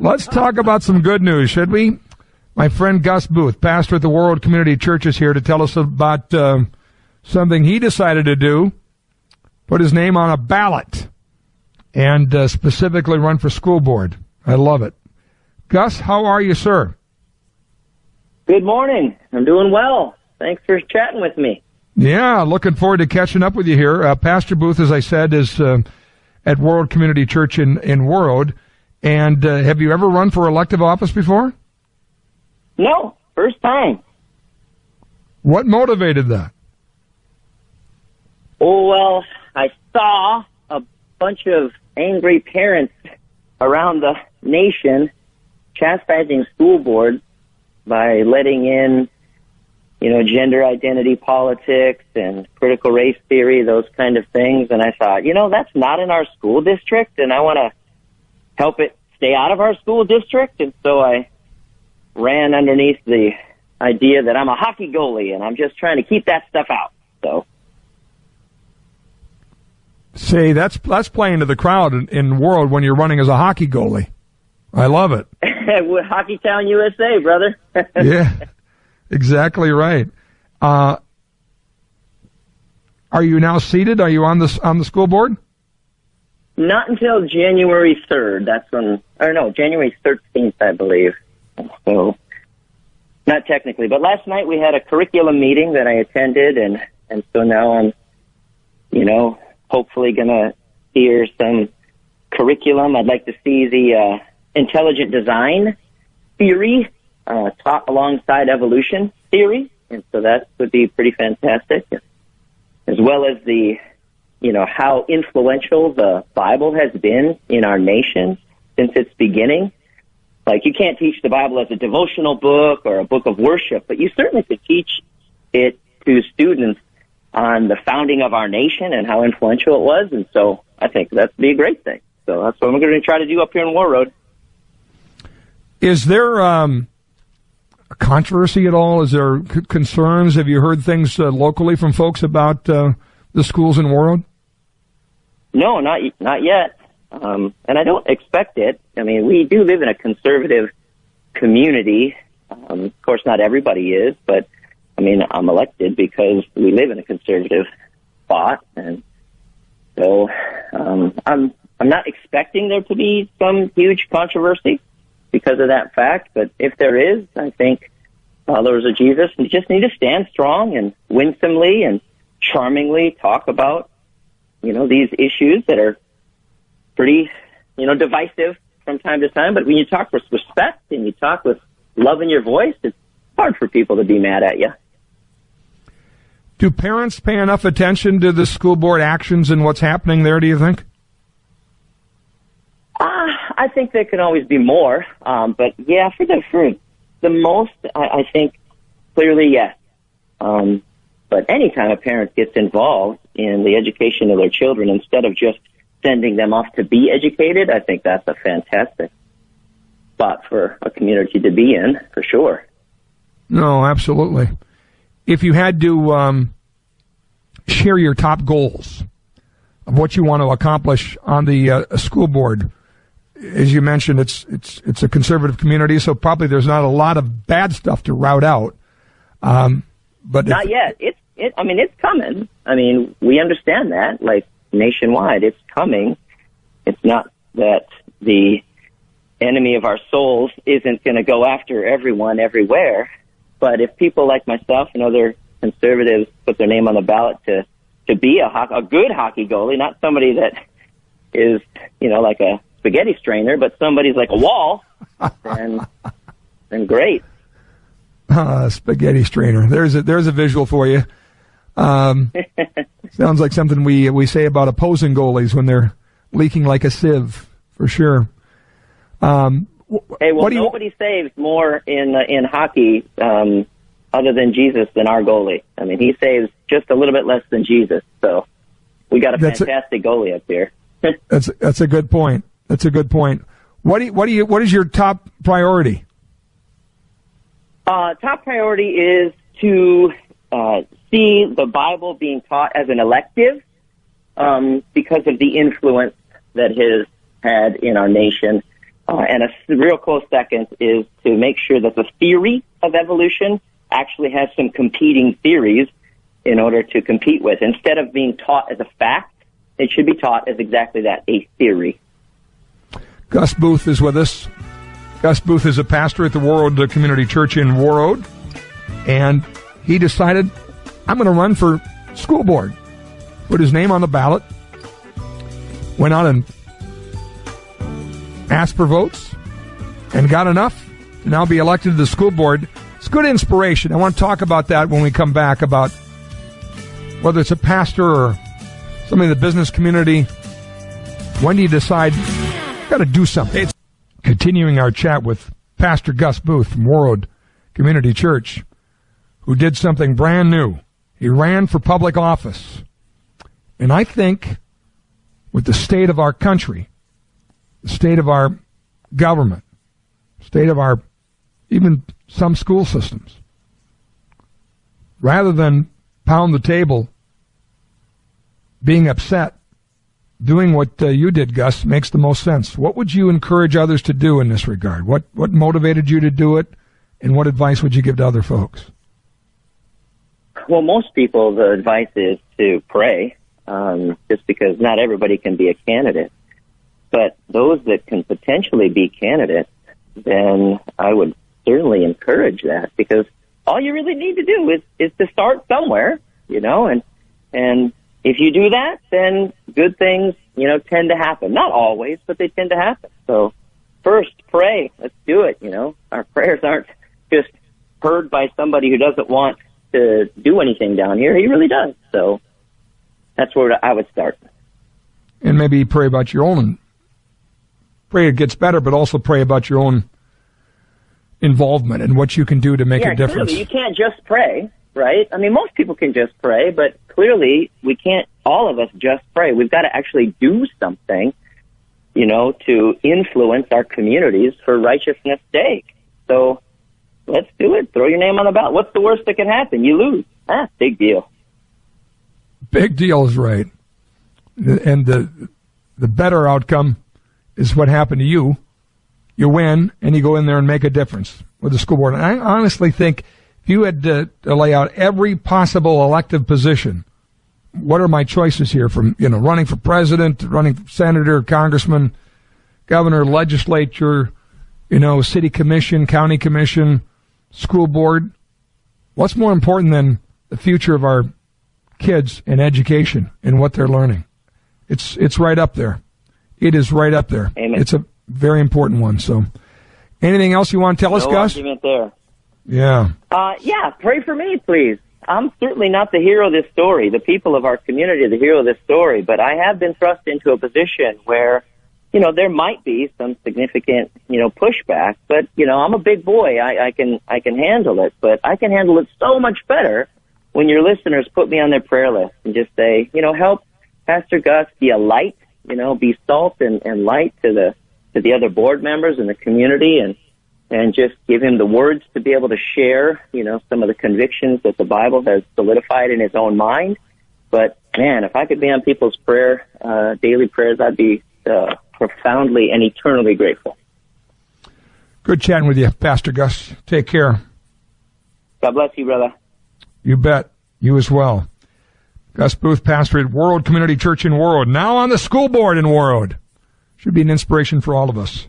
Let's talk about some good news, should we? My friend Gus Booth, pastor at the World Community Church, is here to tell us about something he decided to do, put his name on a ballot, and specifically run for school board. I love it. Gus, how are you, sir? Good morning. I'm doing well. Thanks for chatting with me. Yeah, looking forward to catching up with you here. Pastor Booth, as I said, is at World Community Church in World. And have you ever run for elective office before? No, first time. What motivated that? Oh, well, I saw a bunch of angry parents around the nation chastising school boards by letting in, gender identity politics and critical race theory, those kind of things. And I thought, that's not in our school district, and I want to help it stay out of our school district. And so I ran underneath the idea that I'm a hockey goalie, and I'm just trying to keep that stuff out. So, see, that's playing to the crowd in World when you're running as a hockey goalie. I love it. Hockey Town, USA, brother. Yeah, exactly right. Are you now seated? Are you on the school board? Not until January 3rd. That's when, January 13th, I believe. So, not technically, but last night we had a curriculum meeting that I attended, and so now I'm, hopefully going to hear some curriculum. I'd like to see the intelligent design theory taught alongside evolution theory, and so that would be pretty fantastic, as well as the, how influential the Bible has been in our nation since its beginning. Like, you can't teach the Bible as a devotional book or a book of worship, but you certainly could teach it to students on the founding of our nation and how influential it was, and so I think that'd be a great thing. So that's what I'm going to try to do up here in War Road. Is there a controversy at all? Is there concerns? Have you heard things locally from folks about the schools in War Road? No, not yet. And I don't expect it. I mean, we do live in a conservative community. Of course, not everybody is, but I mean, I'm elected because we live in a conservative spot, and so I'm not expecting there to be some huge controversy because of that fact. But if there is, I think followers of Jesus just need to stand strong and winsomely and charmingly talk about, these issues that are pretty, divisive from time to time. But when you talk with respect and you talk with love in your voice, it's hard for people to be mad at you. Do parents pay enough attention to the school board actions and what's happening there, do you think? I think there can always be more. But yeah, for the most, I think clearly yes. But anytime a parent gets involved in the education of their children, instead of just sending them off to be educated, I think that's a fantastic spot for a community to be in, for sure. No, absolutely. If you had to share your top goals of what you want to accomplish on the school board, as you mentioned, it's a conservative community, so probably there's not a lot of bad stuff to rout out. But not yet. It's coming. I mean, we understand that, like, nationwide, it's coming. It's not that the enemy of our souls isn't going to go after everyone everywhere. But if people like myself and other conservatives put their name on the ballot to be a good hockey goalie, not somebody that is, like a spaghetti strainer, but somebody's like a wall, then great. Spaghetti strainer. There's a visual for you. Sounds like something we say about opposing goalies when they're leaking like a sieve, for sure. Hey, well, nobody saves more in hockey other than Jesus than our goalie. I mean, he saves just a little bit less than Jesus. So we got a fantastic goalie up here. That's a good point. That's a good point. What is your top priority? Top priority is to see the Bible being taught as an elective because of the influence that it has had in our nation. And a real close second is to make sure that the theory of evolution actually has some competing theories in order to compete with. Instead of being taught as a fact, it should be taught as exactly that, a theory. Gus Booth is with us. Gus Booth is a pastor at the World Community Church in Warroad, and he decided, I'm going to run for school board. Put his name on the ballot, went out and asked for votes, and got enough to now be elected to the school board. It's good inspiration. I want to talk about that when we come back, about whether it's a pastor or somebody in the business community. When do you decide you've got to do something? It's continuing our chat with Pastor Gus Booth from Warroad Community Church, who did something brand new. He ran for public office. And I think with the state of our country, the state of our government, state of our, even some school systems, rather than pound the table, being upset, doing what you did, Gus, makes the most sense. What would you encourage others to do in this regard? What motivated you to do it, and what advice would you give to other folks? Well, most people, the advice is to pray, just because not everybody can be a candidate. But those that can potentially be candidates, then I would certainly encourage that, because all you really need to do is to start somewhere, and if you do that, then good things, tend to happen. Not always, but they tend to happen. So first, pray. Let's do it, Our prayers aren't just heard by somebody who doesn't want to do anything down here. He really does. So that's where I would start. And maybe pray about your own. Pray it gets better, but also pray about your own involvement and what you can do to make a difference. Clearly, you can't just pray, right? I mean, most people can just pray, but clearly we can't, all of us, just pray. We've got to actually do something, to influence our communities for righteousness' sake. So let's do it. Throw your name on the ballot. What's the worst that can happen? You lose. Big deal. Big deal is right. And the better outcome is what happened to you. You win, and you go in there and make a difference with the school board. And I honestly think if you had to lay out every possible elective position, what are my choices here, from running for president, running for senator, congressman, governor, legislature, city commission, county commission, school board? What's more important than the future of our kids and education and what they're learning? It's right up there. It is right up there. Amen. It's a very important one. So, anything else you want to tell us, Gus? No argument there. Yeah. Yeah, pray for me, please. I'm certainly not the hero of this story. The people of our community are the hero of this story, but I have been thrust into a position where, there might be some significant, pushback, but, I'm a big boy. I can handle it, but I can handle it so much better when your listeners put me on their prayer list and just say, help Pastor Gus be a light, be salt and light to the other board members in the community, and just give him the words to be able to share, some of the convictions that the Bible has solidified in his own mind. But man, if I could be on people's daily prayers, I'd be profoundly and eternally grateful. Good chatting with you, Pastor Gus. Take care. God bless you, brother. You bet. You as well. Gus Booth, pastor at World Community Church in Warroad, now on the school board in Warroad. Should be an inspiration for all of us.